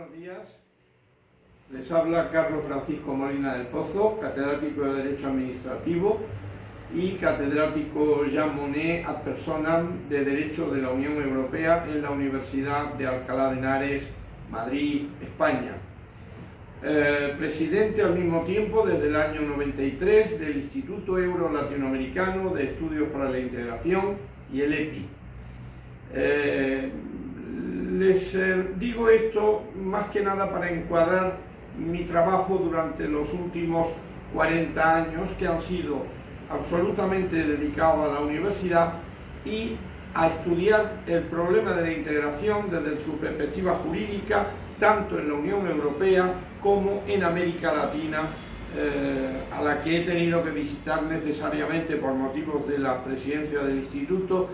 buenos días. Les habla Carlos Francisco Molina del Pozo, catedrático de Derecho Administrativo y catedrático Jean Monnet ad personam de Derecho de la Unión Europea en la Universidad de Alcalá de Henares, Madrid, España. Presidente al mismo tiempo desde el año 93 del Instituto Euro-Latinoamericano de Estudios para la Integración y el EPI. Les digo esto más que nada para encuadrar mi trabajo durante los últimos 40 años, que han sido absolutamente dedicados a la universidad y a estudiar el problema de la integración desde su perspectiva jurídica, tanto en la Unión Europea como en América Latina, a la que he tenido que visitar necesariamente por motivos de la presidencia del Instituto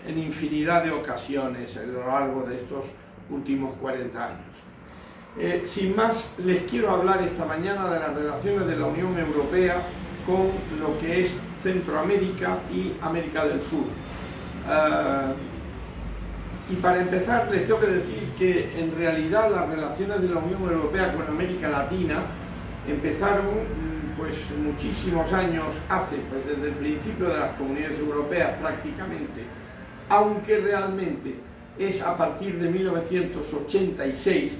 en infinidad de ocasiones a lo largo de estos últimos 40 años. Sin más, les quiero hablar esta mañana de las relaciones de la Unión Europea con lo que es Centroamérica y América del Sur. Y para empezar, les tengo que decir que en realidad las relaciones de la Unión Europea con América Latina empezaron pues muchísimos años hace, pues desde el principio de las comunidades europeas prácticamente, aunque realmente es a partir de 1986,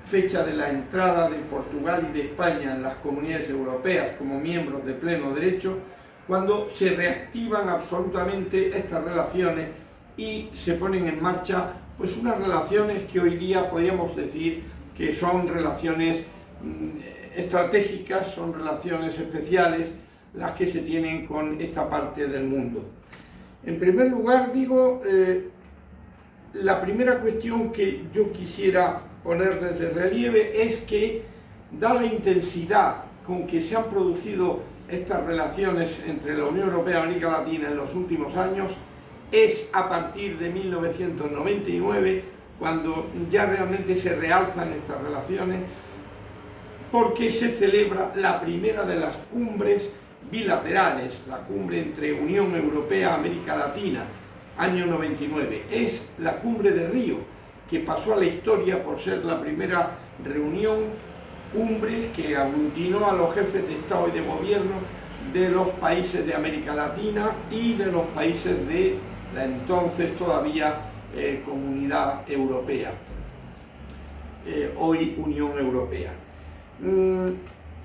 fecha de la entrada de Portugal y de España en las comunidades europeas como miembros de pleno derecho, cuando se reactivan absolutamente estas relaciones y se ponen en marcha pues unas relaciones que hoy día podríamos decir que son relaciones estratégicas, son relaciones especiales las que se tienen con esta parte del mundo. En primer lugar, digo, la primera cuestión que yo quisiera ponerles de relieve es que, dada la intensidad con que se han producido estas relaciones entre la Unión Europea y América Latina en los últimos años, es a partir de 1999 cuando ya realmente se realzan estas relaciones, porque se celebra la primera de las cumbres bilaterales, la cumbre entre Unión Europea y América Latina, año 99. Es la cumbre de Río, que pasó a la historia por ser la primera cumbre que aglutinó a los jefes de Estado y de Gobierno de los países de América Latina y de los países de la entonces todavía Comunidad Europea, hoy Unión Europea.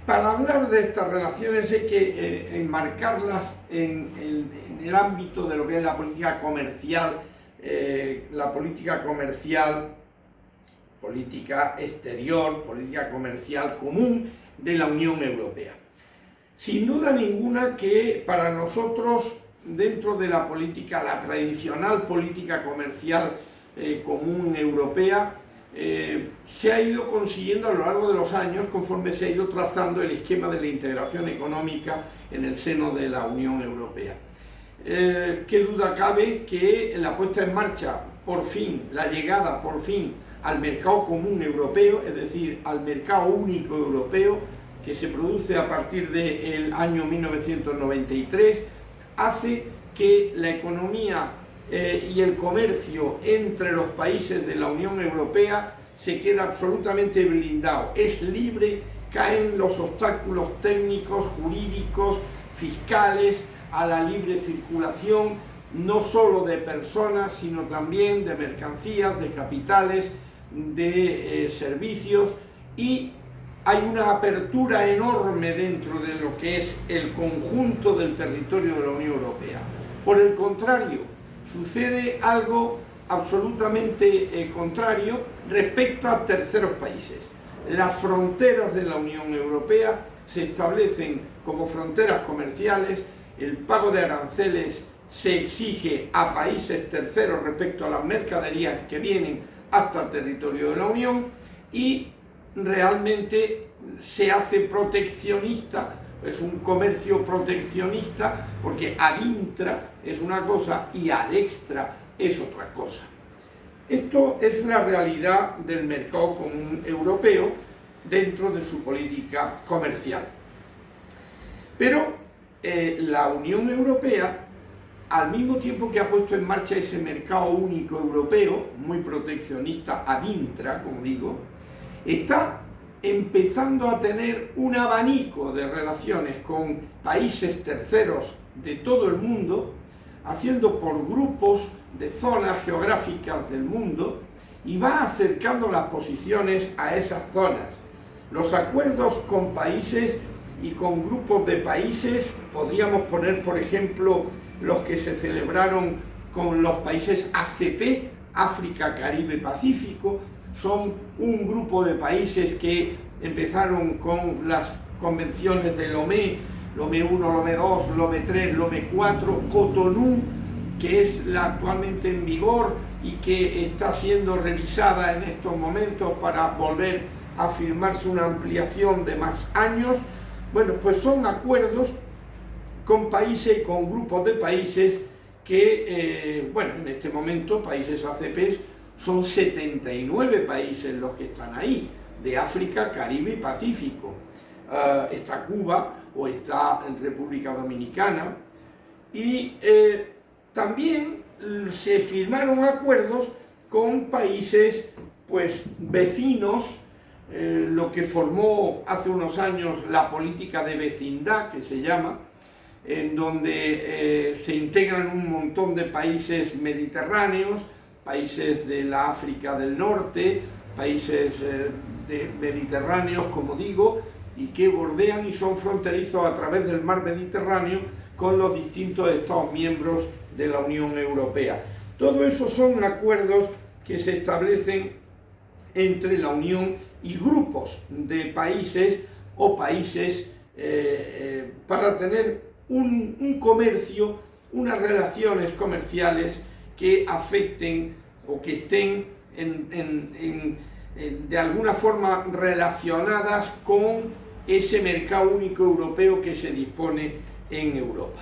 Para hablar de estas relaciones hay que enmarcarlas en el ámbito de lo que es la política comercial, política exterior, política comercial común de la Unión Europea. Sin duda ninguna que para nosotros, dentro de la política, la tradicional política comercial común europea, se ha ido consiguiendo a lo largo de los años conforme se ha ido trazando el esquema de la integración económica en el seno de la Unión Europea. Qué duda cabe que la puesta en marcha, por fin, la llegada por fin al mercado común europeo, es decir, al mercado único europeo, que se produce a partir del año 1993, hace que la economía y el comercio entre los países de la Unión Europea se queda absolutamente blindado. Es libre, caen los obstáculos técnicos, jurídicos, fiscales a la libre circulación, no solo de personas, sino también de mercancías, de capitales, de servicios, y hay una apertura enorme dentro de lo que es el conjunto del territorio de la Unión Europea. Por el contrario, sucede algo absolutamente contrario respecto a terceros países. Las fronteras de la Unión Europea se establecen como fronteras comerciales, el pago de aranceles se exige a países terceros respecto a las mercaderías que vienen hasta el territorio de la Unión, y realmente se hace proteccionista. Es un comercio proteccionista porque ad intra es una cosa y ad extra es otra cosa. Esto es la realidad del mercado común europeo dentro de su política comercial. Pero la Unión Europea al mismo tiempo que ha puesto en marcha ese mercado único europeo, muy proteccionista ad intra, como digo, está empezando a tener un abanico de relaciones con países terceros de todo el mundo, haciendo por grupos de zonas geográficas del mundo, y va acercando las posiciones a esas zonas. Los acuerdos con países y con grupos de países, podríamos poner por ejemplo los que se celebraron con los países ACP, África, Caribe, Pacífico. Son un grupo de países que empezaron con las convenciones de Lomé, Lomé 1, Lomé 2, Lomé 3, Lomé 4, Cotonú, que es la actualmente en vigor y que está siendo revisada en estos momentos para volver a firmarse una ampliación de más años. Bueno, pues son acuerdos con países y con grupos de países que, bueno, en este momento países ACP son 79 países los que están ahí, de África, Caribe y Pacífico. Está Cuba o está en República Dominicana, y también se firmaron acuerdos con países pues vecinos, lo que formó hace unos años la política de vecindad, que se llama, en donde se integran un montón de países mediterráneos, países de la África del Norte, países mediterráneos, como digo, y que bordean y son fronterizos a través del mar Mediterráneo con los distintos Estados miembros de la Unión Europea. Todo eso son acuerdos que se establecen entre la Unión y grupos de países o países para tener un comercio, unas relaciones comerciales que afecten o que estén de alguna forma relacionadas con ese mercado único europeo que se dispone en Europa.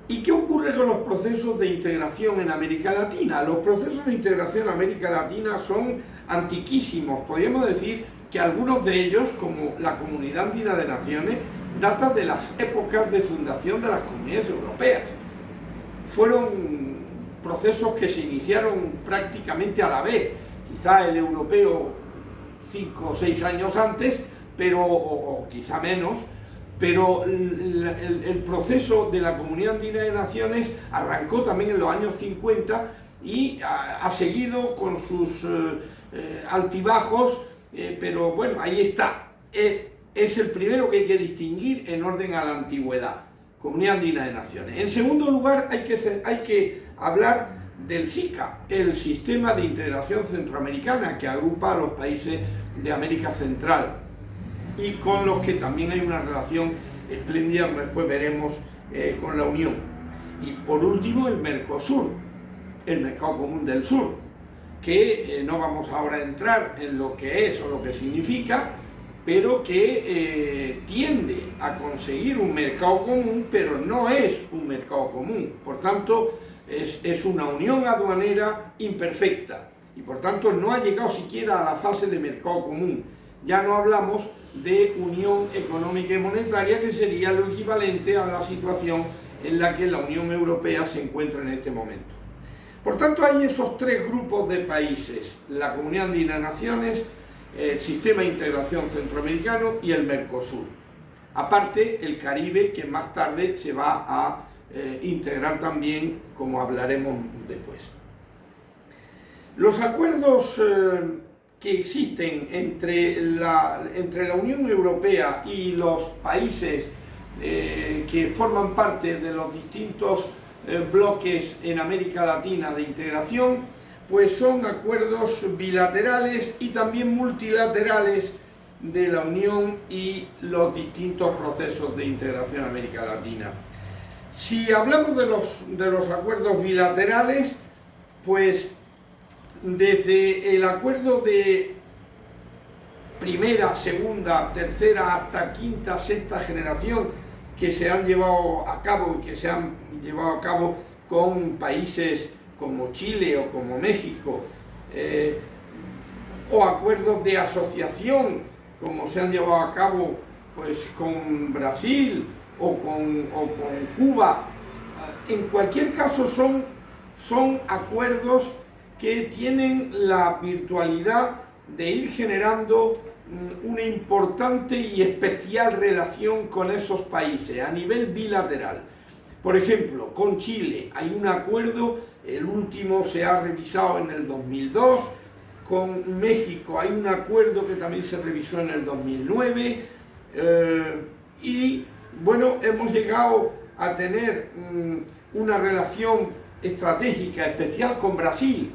¿Y qué ocurre con los procesos de integración en América Latina? Los procesos de integración en América Latina son antiquísimos. Podríamos decir que algunos de ellos, como la Comunidad Andina de Naciones, datan de las épocas de fundación de las comunidades europeas. Fueron procesos que se iniciaron prácticamente a la vez, quizá el europeo 5 o 6 años antes, pero, o quizá menos, pero el proceso de la Comunidad Andina de Naciones arrancó también en los años 50 y ha seguido con sus altibajos, pero bueno, ahí está. Es el primero que hay que distinguir en orden a la antigüedad, Comunidad Andina de Naciones. En segundo lugar, hay que hablar del SICA, el Sistema de Integración Centroamericana, que agrupa a los países de América Central y con los que también hay una relación espléndida, después veremos, con la Unión. Y por último, el Mercosur, el Mercado Común del Sur, que no vamos ahora a entrar en lo que es o lo que significa, pero que tiende a conseguir un mercado común, pero no es un mercado común. Por tanto, es una unión aduanera imperfecta y por tanto no ha llegado siquiera a la fase de mercado común. Ya no hablamos de unión económica y monetaria, que sería lo equivalente a la situación en la que la Unión Europea se encuentra en este momento. Por tanto, hay esos tres grupos de países: la Comunidad Andina de Naciones, el Sistema de Integración Centroamericano y el Mercosur. Aparte, el Caribe, que más tarde se va a integrar también, como hablaremos después. Los acuerdos que existen entre la Unión Europea y los países que forman parte de los distintos bloques en América Latina de integración, pues son acuerdos bilaterales y también multilaterales de la Unión y los distintos procesos de integración en América Latina. Si hablamos de los acuerdos bilaterales, pues desde el acuerdo de primera, segunda, tercera hasta quinta, sexta generación que se han llevado a cabo y que se han llevado a cabo con países como Chile o como México, o acuerdos de asociación como se han llevado a cabo pues con Brasil o con Cuba, en cualquier caso son acuerdos que tienen la virtualidad de ir generando una importante y especial relación con esos países a nivel bilateral. Por ejemplo, con Chile hay un acuerdo, el último se ha revisado en el 2002, con México hay un acuerdo que también se revisó en el 2009, y bueno, hemos llegado a tener una relación estratégica especial con Brasil.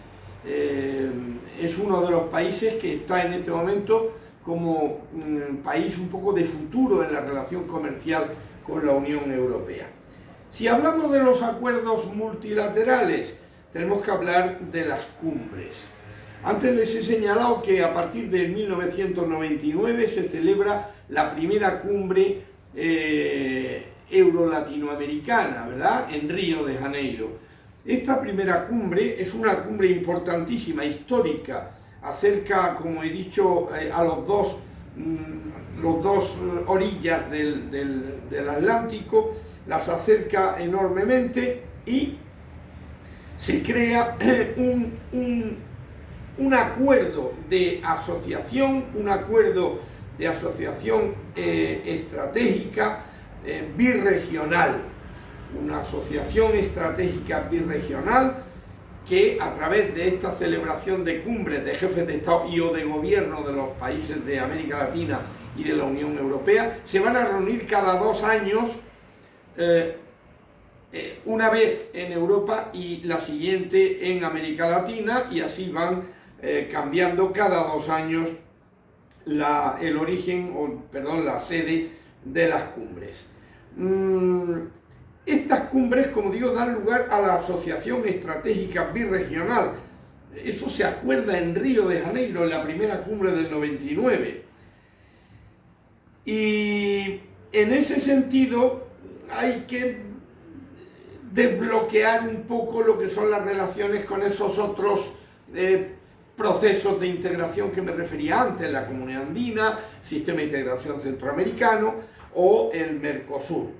Es uno de los países que está en este momento como un país un poco de futuro en la relación comercial con la Unión Europea. Si hablamos de los acuerdos multilaterales, tenemos que hablar de las cumbres. Antes les he señalado que a partir de 1999 se celebra la primera cumbre euro-latinoamericana, ¿verdad?, en Río de Janeiro. Esta primera cumbre es una cumbre importantísima, histórica, acerca, como he dicho, a los dos orillas del Atlántico, las acerca enormemente y se crea un acuerdo de asociación, estratégica birregional, una asociación estratégica birregional que a través de esta celebración de cumbres de jefes de Estado y o de gobierno de los países de América Latina y de la Unión Europea se van a reunir cada 2 años, una vez en Europa y la siguiente en América Latina, y así van cambiando cada 2 años la sede de las cumbres. Estas cumbres, como digo, dan lugar a la Asociación Estratégica Birregional. Eso se acuerda en Río de Janeiro, en la primera cumbre del 99. Y en ese sentido hay que desbloquear un poco lo que son las relaciones con esos otros procesos de integración que me refería antes, la Comunidad Andina, Sistema de Integración Centroamericano o el Mercosur.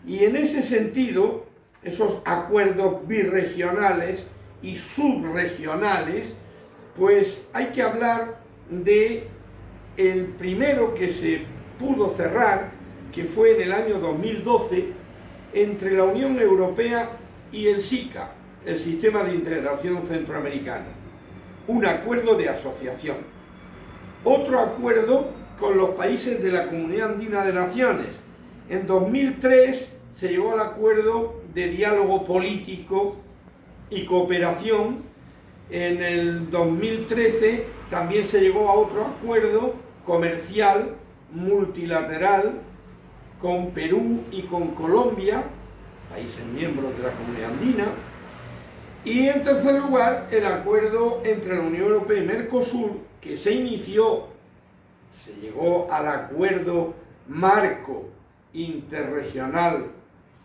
Y en ese sentido, esos acuerdos birregionales y subregionales, pues hay que hablar de el primero que se pudo cerrar, que fue en el año 2012, entre la Unión Europea y el SICA, el Sistema de Integración Centroamericano. Un acuerdo de asociación. Otro acuerdo con los países de la Comunidad Andina de Naciones. En 2003 se llegó al acuerdo de diálogo político y cooperación. En el 2013 también se llegó a otro acuerdo comercial multilateral con Perú y con Colombia, países miembros de la Comunidad Andina. Y en tercer lugar, el acuerdo entre la Unión Europea y Mercosur, que se inició, se llegó al acuerdo marco interregional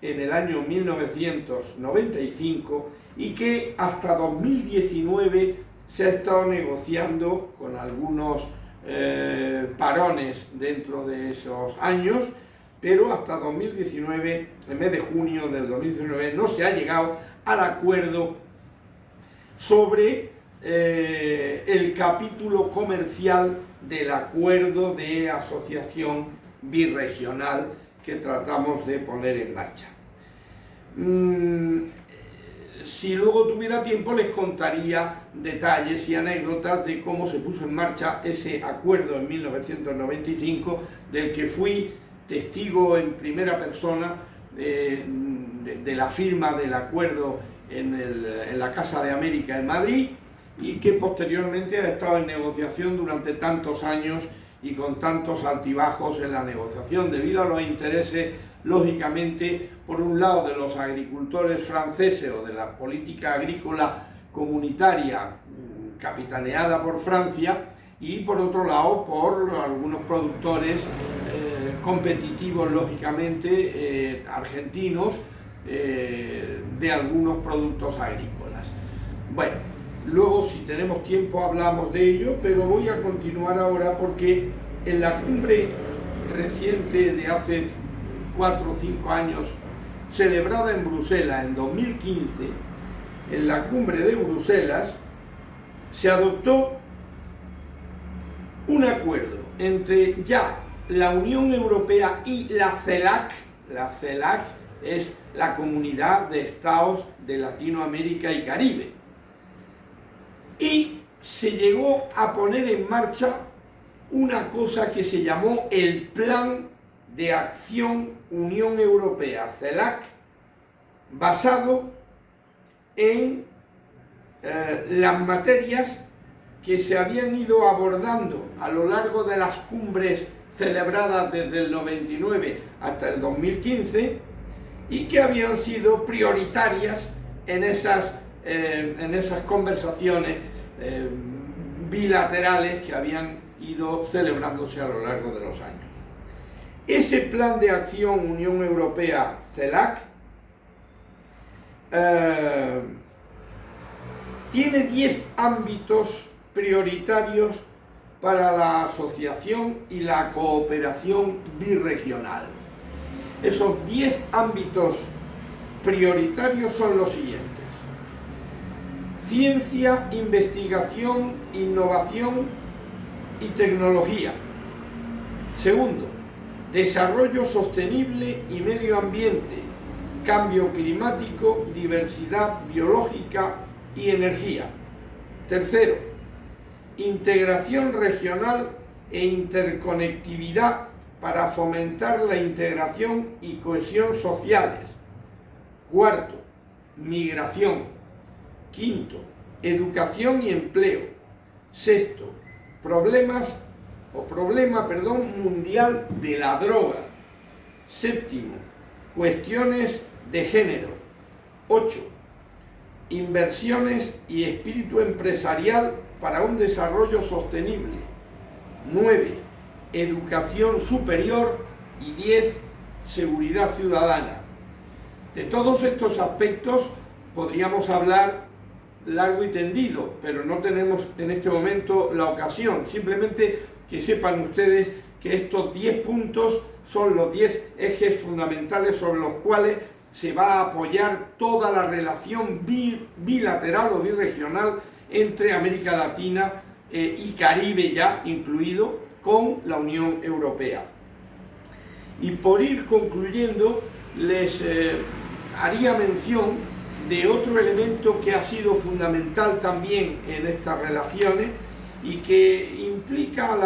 en el año 1995 y que hasta 2019 se ha estado negociando con algunos parones dentro de esos años, pero hasta 2019, el mes de junio del 2019, no se ha llegado al acuerdo sobre el capítulo comercial del acuerdo de asociación birregional que tratamos de poner en marcha. Si luego tuviera tiempo les contaría detalles y anécdotas de cómo se puso en marcha ese acuerdo en 1995, del que fui testigo en primera persona de la firma del acuerdo en la Casa de América en Madrid, y que posteriormente ha estado en negociación durante tantos años y con tantos altibajos en la negociación debido a los intereses, lógicamente, por un lado de los agricultores franceses o de la política agrícola comunitaria capitaneada por Francia, y por otro lado por algunos productores competitivos, lógicamente, argentinos, de algunos productos agrícolas. Bueno, luego si tenemos tiempo hablamos de ello, pero voy a continuar ahora porque en la cumbre reciente de hace 4 o 5 años celebrada en Bruselas en 2015, en la cumbre de Bruselas, se adoptó un acuerdo entre ya la Unión Europea y la CELAC. La CELAC es la Comunidad de Estados de Latinoamérica y Caribe. Y se llegó a poner en marcha una cosa que se llamó el Plan de Acción Unión Europea, CELAC, basado en las materias que se habían ido abordando a lo largo de las cumbres celebradas desde el 99 hasta el 2015 y que habían sido prioritarias en esas conversaciones bilaterales que habían ido celebrándose a lo largo de los años. Ese Plan de Acción Unión Europea CELAC tiene 10 ámbitos prioritarios para la asociación y la cooperación birregional. Esos 10 ámbitos prioritarios son los siguientes: ciencia, investigación, innovación y tecnología. Segundo, desarrollo sostenible y medio ambiente, cambio climático, diversidad biológica y energía. Tercero, integración regional e interconectividad para fomentar la integración y cohesión sociales. Cuarto, migración. Quinto, educación y empleo. Sexto, problema mundial de la droga. Séptimo, cuestiones de género. 8. Inversiones y espíritu empresarial para un desarrollo sostenible. 9. Educación superior. Y 10. Seguridad ciudadana. De todos estos aspectos podríamos hablar largo y tendido, pero no tenemos en este momento la ocasión. Simplemente que sepan ustedes que estos 10 puntos son los 10 ejes fundamentales sobre los cuales se va a apoyar toda la relación bilateral o birregional entre América Latina y Caribe ya incluido con la Unión Europea. Y por ir concluyendo, les haría mención de otro elemento que ha sido fundamental también en estas relaciones y que implica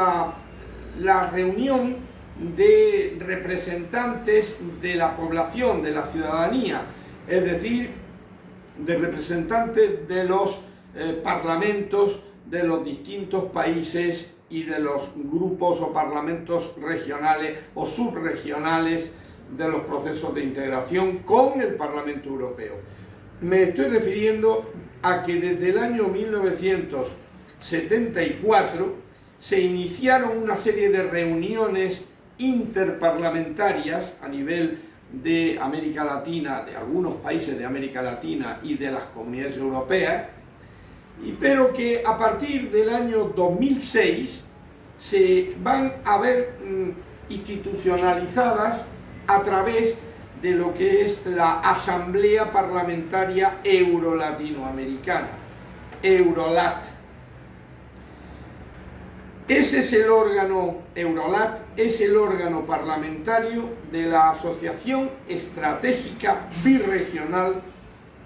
la reunión de representantes de la población, de la ciudadanía, es decir, de representantes de los parlamentos de los distintos países y de los grupos o parlamentos regionales o subregionales de los procesos de integración con el Parlamento Europeo. Me estoy refiriendo a que desde el año 1974 se iniciaron una serie de reuniones interparlamentarias a nivel de América Latina, de algunos países de América Latina y de las comunidades europeas, pero que a partir del año 2006 se van a ver institucionalizadas a través de lo que es la Asamblea Parlamentaria Euro-Latinoamericana, Eurolat. Ese es el órgano, Eurolat, es el órgano parlamentario de la Asociación Estratégica Birregional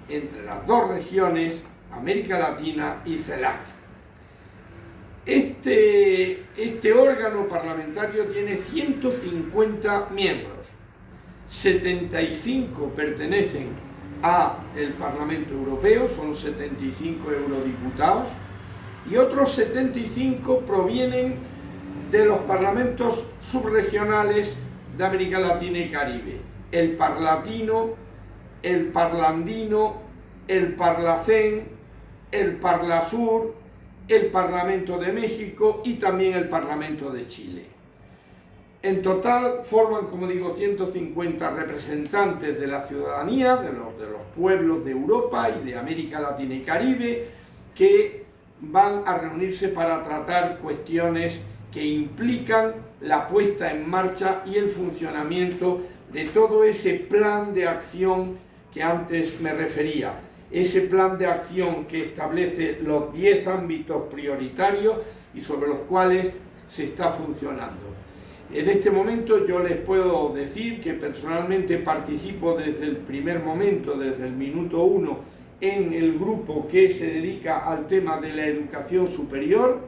entre las dos regiones, América Latina y CELAC. Este órgano parlamentario tiene 150 miembros, 75 pertenecen al Parlamento Europeo, son 75 eurodiputados, y otros 75 provienen de los parlamentos subregionales de América Latina y Caribe. El Parlatino, el Parlandino, el Parlacén, el Parlasur, el Parlamento de México y también el Parlamento de Chile. En total forman, como digo, 150 representantes de la ciudadanía, de los pueblos de Europa y de América Latina y Caribe, que van a reunirse para tratar cuestiones que implican la puesta en marcha y el funcionamiento de todo ese plan de acción que antes me refería, ese plan de acción que establece los 10 ámbitos prioritarios y sobre los cuales se está funcionando. En este momento yo les puedo decir que personalmente participo desde el primer momento, desde el minuto 1, en el grupo que se dedica al tema de la educación superior,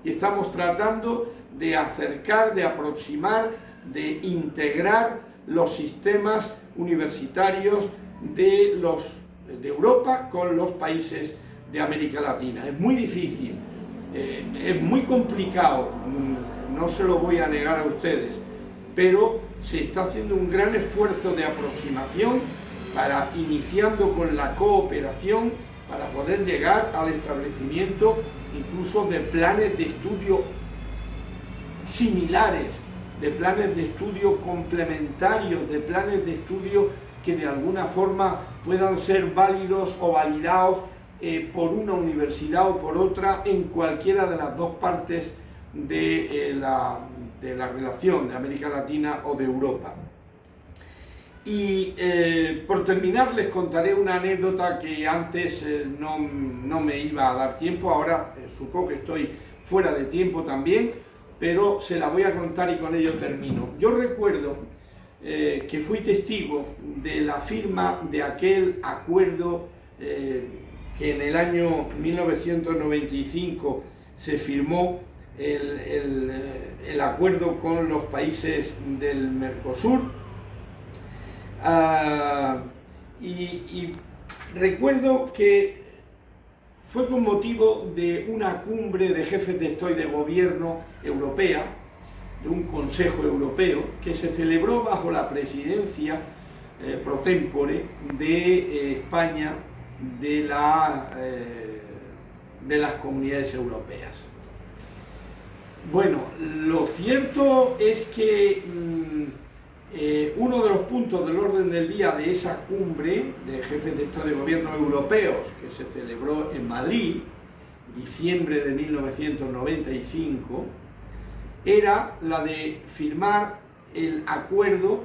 y estamos tratando de acercar, de aproximar, de integrar los sistemas universitarios de Europa con los países de América Latina. Es muy difícil, es muy complicado, no se lo voy a negar a ustedes, pero se está haciendo un gran esfuerzo de aproximación iniciando con la cooperación para poder llegar al establecimiento incluso de planes de estudio similares, de planes de estudio complementarios, de planes de estudio que de alguna forma puedan ser válidos o validados por una universidad o por otra en cualquiera de las dos partes de la relación de América Latina o de Europa. Y por terminar les contaré una anécdota que antes no me iba a dar tiempo, ahora supongo que estoy fuera de tiempo también, pero se la voy a contar y con ello termino. Yo recuerdo que fui testigo de la firma de aquel acuerdo que en el año 1995 se firmó, el acuerdo con los países del Mercosur, y recuerdo que fue con motivo de una cumbre de jefes de Estado y de Gobierno europea, de un Consejo Europeo, que se celebró bajo la presidencia pro tempore de España de las comunidades europeas. Bueno, lo cierto es que uno de los puntos del orden del día de esa cumbre de jefes de Estado y de Gobierno europeos que se celebró en Madrid, diciembre de 1995, era la de firmar el acuerdo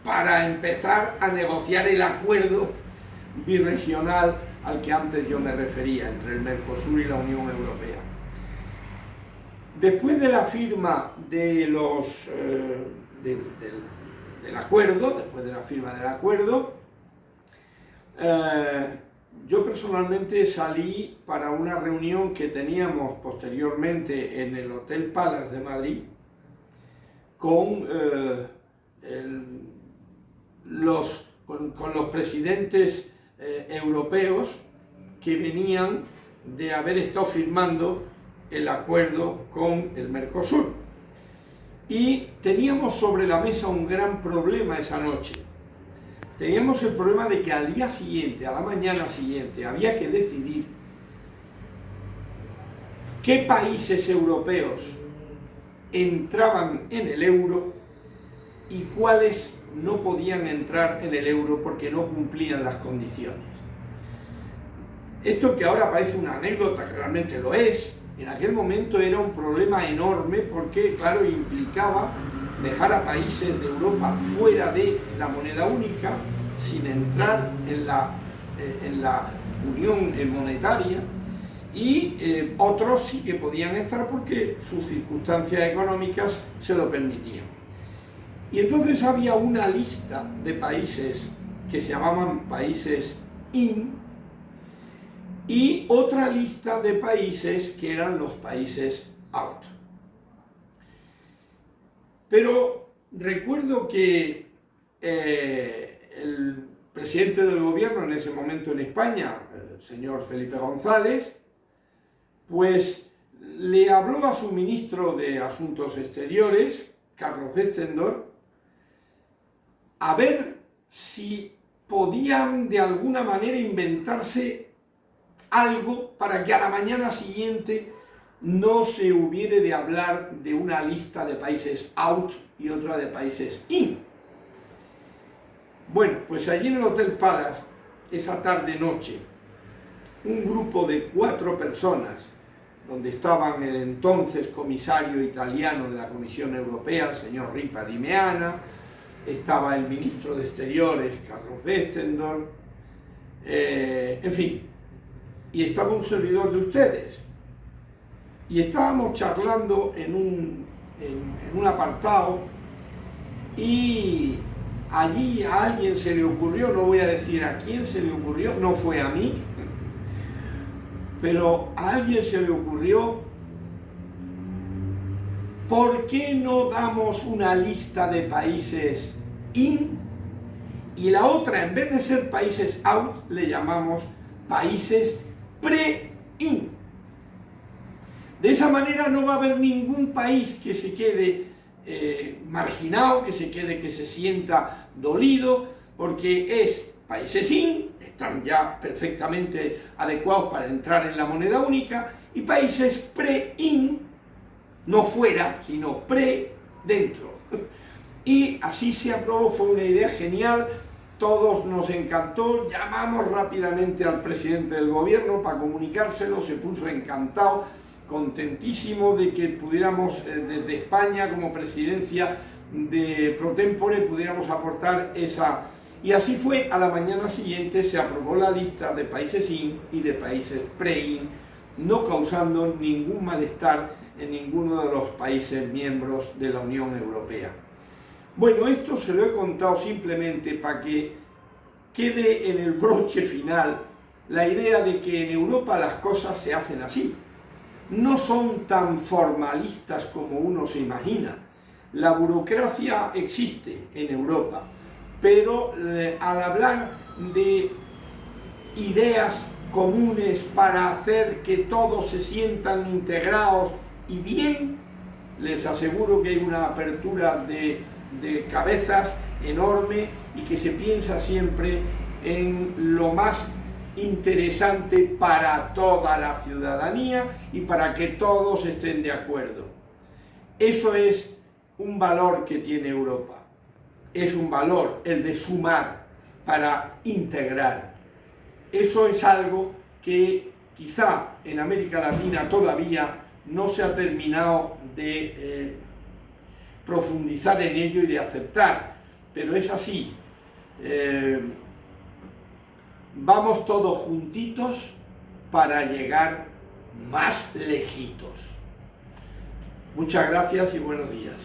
para empezar a negociar el acuerdo birregional al que antes yo me refería, entre el Mercosur y la Unión Europea. Después de la firma del acuerdo, yo personalmente salí para una reunión que teníamos posteriormente en el Hotel Palace de Madrid con los presidentes europeos que venían de haber estado firmando el acuerdo con el Mercosur. Y teníamos sobre la mesa un gran problema esa noche. Teníamos el problema de que al día siguiente, a la mañana siguiente, había que decidir qué países europeos entraban en el euro y cuáles no podían entrar en el euro porque no cumplían las condiciones. Esto que ahora parece una anécdota, que realmente lo es, en aquel momento era un problema enorme porque, claro, implicaba dejar a países de Europa fuera de la moneda única, sin entrar en la unión monetaria, y otros sí que podían estar porque sus circunstancias económicas se lo permitían. Y entonces había una lista de países que se llamaban países IN, y otra lista de países que eran los países out. Pero recuerdo que el presidente del gobierno en ese momento en España, el señor Felipe González, pues le habló a su ministro de Asuntos Exteriores, Carlos Westendorp, a ver si podían de alguna manera inventarse algo para que a la mañana siguiente no se hubiere de hablar de una lista de países out y otra de países in. Bueno, pues allí en el Hotel Palace, esa tarde-noche, un grupo de 4 personas, donde estaban el entonces comisario italiano de la Comisión Europea, el señor Ripa Di Meana, estaba el ministro de Exteriores, Carlos Westendorf, en fin, y estaba un servidor de ustedes. Y estábamos charlando en un apartado y allí a alguien se le ocurrió, no voy a decir a quién se le ocurrió, no fue a mí, pero a alguien se le ocurrió: ¿por qué no damos una lista de países in y la otra, en vez de ser países out, le llamamos países pre-in? De esa manera no va a haber ningún país que se quede marginado, que se sienta dolido, porque es países in, están ya perfectamente adecuados para entrar en la moneda única, y países pre-in, no fuera, sino pre-dentro. Y así se aprobó, fue una idea genial, todos nos encantó, llamamos rápidamente al presidente del gobierno para comunicárselo, se puso encantado, contentísimo de que pudiéramos desde España como presidencia de pro tempore pudiéramos aportar esa. Y así fue, a la mañana siguiente se aprobó la lista de países in y de países pre-in, no causando ningún malestar en ninguno de los países miembros de la Unión Europea. Bueno, esto se lo he contado simplemente para que quede en el broche final la idea de que en Europa las cosas se hacen así. No son tan formalistas como uno se imagina. La burocracia existe en Europa, pero al hablar de ideas comunes para hacer que todos se sientan integrados y bien, les aseguro que hay una apertura de cabezas enorme y que se piensa siempre en lo más interesante para toda la ciudadanía y para que todos estén de acuerdo. Eso es un valor que tiene Europa. Es un valor, el de sumar para integrar. Eso es algo que quizá en América Latina todavía no se ha terminado de profundizar en ello y de aceptar, pero es así. Vamos todos juntitos para llegar más lejitos. Muchas gracias y buenos días.